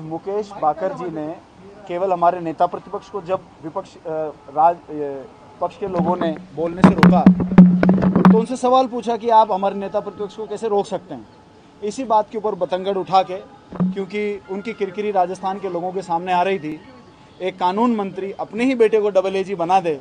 मुकेश बाकर जी ने केवल हमारे नेता प्रतिपक्ष को जब पक्ष के लोगों ने बोलने से रोका तो उनसे सवाल पूछा कि आप हमारे नेता प्रतिपक्ष को कैसे रोक सकते हैं। इसी बात के ऊपर बतंगड़ उठा के, क्योंकि उनकी किरकिरी राजस्थान के लोगों के सामने आ रही थी, एक कानून मंत्री अपने ही बेटे को डबल एजी बना दे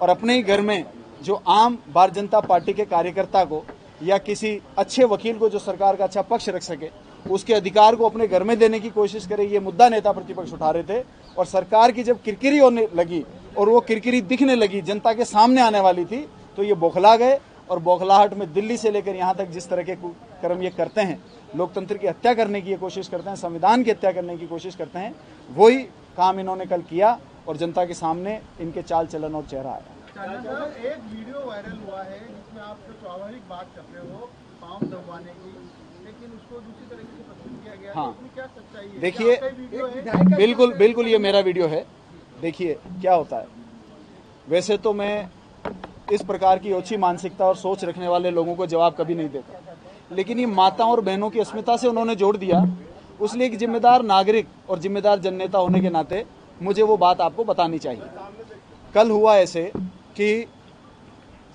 और अपने ही घर में जो आम भारतीय जनता पार्टी के कार्यकर्ता को या किसी अच्छे वकील को जो सरकार का अच्छा पक्ष रख सके उसके अधिकार को अपने घर में देने की कोशिश करे, ये मुद्दा नेता प्रतिपक्ष उठा रहे थे। और सरकार की जब किरकिरी होने लगी और वो किरकिरी दिखने लगी, जनता के सामने आने वाली थी, तो ये बौखला गए और बौखलाहट में दिल्ली से लेकर यहाँ तक जिस तरह के कर्म ये करते हैं, लोकतंत्र की हत्या करने की ये कोशिश करते हैं, संविधान की हत्या करने की कोशिश करते हैं, वही काम इन्होंने कल किया और जनता के सामने इनके चाल चलन और चेहरा आया। एक वीडियो वायरल हुआ है जिसमें आप जो स्वाभाविक बात कर रहे हो पाँव दबाने की, लेकिन उसको दूसरी तरीके से प्रस्तुत किया गया। हाँ, क्या सच्चाई है? देखिए, बिल्कुल ये मेरा वीडियो है। देखिए क्या होता है, वैसे तो मैं इस प्रकार की ओछी मानसिकता और सोच रखने वाले लोगों को जवाब कभी नहीं देता, लेकिन ये माताओं और बहनों की अस्मिता से उन्होंने जोड़ दिया, उसलिए एक जिम्मेदार नागरिक और जिम्मेदार जननेता होने के नाते मुझे वो बात आपको बतानी चाहिए। कल हुआ ऐसे कि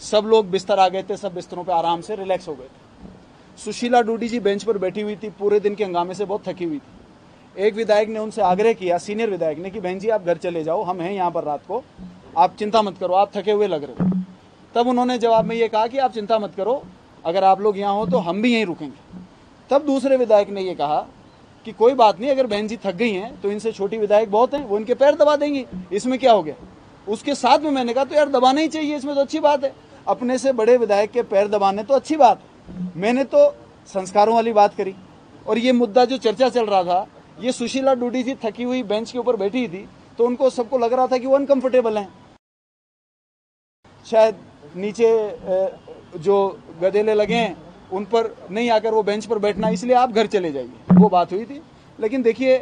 सब लोग बिस्तर आ गए थे, सब बिस्तरों पे आराम से रिलैक्स हो गए थे। सुशीला डूडी जी बेंच पर बैठी हुई थी, पूरे दिन के हंगामे से बहुत थकी हुई थी। एक विधायक ने उनसे आग्रह किया, सीनियर विधायक ने, कि बहन जी आप घर चले जाओ, हम हैं यहाँ पर रात को, आप चिंता मत करो, आप थके हुए लग रहे हो। तब उन्होंने जवाब में ये कहा कि आप चिंता मत करो, अगर आप लोग यहाँ हो तो हम भी यहीं रुकेंगे। तब दूसरे विधायक ने ये कहा कि कोई बात नहीं, अगर बहन जी थक गई हैं तो इनसे छोटी विधायक बहुत हैं, वो इनके पैर दबा देंगी, इसमें क्या हो गया। उसके साथ में मैंने कहा तो यार दबाना ही चाहिए, इसमें तो अच्छी बात है, अपने से बड़े विधायक के पैर दबाने तो अच्छी बात है। मैंने तो संस्कारों वाली बात करी। और ये मुद्दा जो चर्चा चल रहा था, ये सुशीला डूडी जी थकी हुई बेंच के ऊपर बैठी थी, तो उनको सबको लग रहा था कि वो अनकंफर्टेबल हैं, शायद नीचे जो गधेले लगे हैं उन पर नहीं आकर वो बेंच पर बैठना, इसलिए आप घर चले जाइए, वो बात हुई थी। लेकिन देखिए,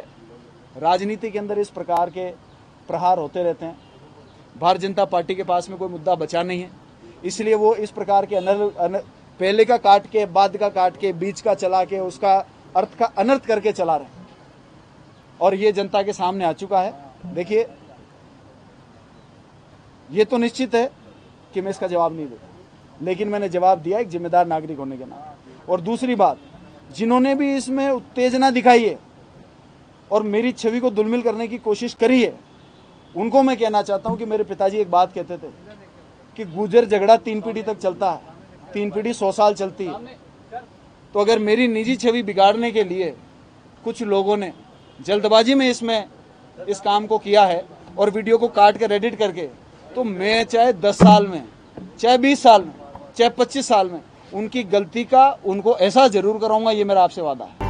राजनीति के अंदर इस प्रकार के प्रहार होते रहते हैं। भारतीय जनता पार्टी के पास में कोई मुद्दा बचा नहीं है, इसलिए वो इस प्रकार के पहले का काट के, बाद का काट के, बीच का चला के, उसका अर्थ का अनर्थ करके चला रहे हैं। और ये जनता के सामने आ चुका है। देखिए, ये तो निश्चित है कि मैं इसका जवाब नहीं दूंगा, लेकिन मैंने जवाब दिया एक जिम्मेदार नागरिक होने के नाते। और दूसरी बात, जिन्होंने भी इसमें उत्तेजना दिखाई है और मेरी छवि को दुलमिल करने की कोशिश करी है, उनको मैं कहना चाहता हूं कि मेरे पिताजी एक बात कहते थे कि गुजर झगड़ा 3 पीढ़ी तक चलता है, 3 पीढ़ी 100 साल चलती है। तो अगर मेरी निजी छवि बिगाड़ने के लिए कुछ लोगों ने जल्दबाजी में इस काम को किया है और वीडियो को काट कर एडिट करके, तो मैं चाहे 10 साल में, चाहे 20 साल में, चाहे 25 साल में उनकी गलती का उनको ऐसा जरूर कराऊंगा, ये मेरा आपसे वादा है।